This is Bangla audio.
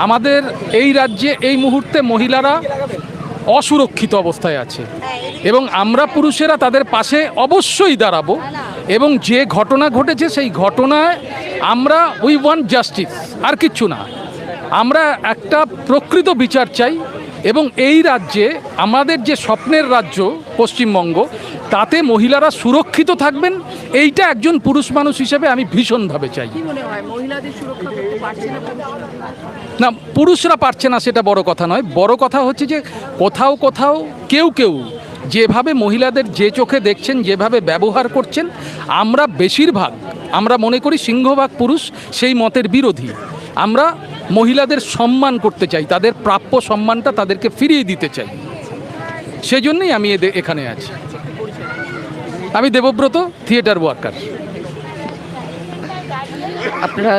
আমাদের এই রাজ্যে এই মুহূর্তে মহিলারা অসুরক্ষিত অবস্থায় আছে এবং আমরা পুরুষেরা তাদের পাশে অবশ্যই দাঁড়াবো এবং যে ঘটনা ঘটেছে সেই ঘটনায় আমরা উই ওয়ান্ট জাস্টিস, আর কিচ্ছু না। আমরা একটা প্রকৃত বিচার চাই এবং এই রাজ্যে আমাদের যে স্বপ্নের রাজ্য পশ্চিমবঙ্গ, তাতে মহিলারা সুরক্ষিত থাকবেন, এইটা একজন পুরুষ মানুষ হিসেবে আমি ভীষণভাবে চাই। না, পুরুষরা পারছে না সেটা বড় কথা নয়, বড় কথা হচ্ছে যে কোথাও কোথাও কেউ যেভাবে মহিলাদের যে চোখে দেখছেন, যেভাবে ব্যবহার করছেন, আমরা বেশিরভাগ আমরা মনে করি সিংহভাগ পুরুষ সেই মতের বিরোধী। আমরা মহিলাদের সম্মান করতে চাই, তাদের প্রাপ্য সম্মানটা তাদেরকে ফিরিয়ে দিতে চাই, সেজন্যই আমি এখানে আছি। আমি দেবব্রত, থিয়েটার ওয়ার্কার। আপনারা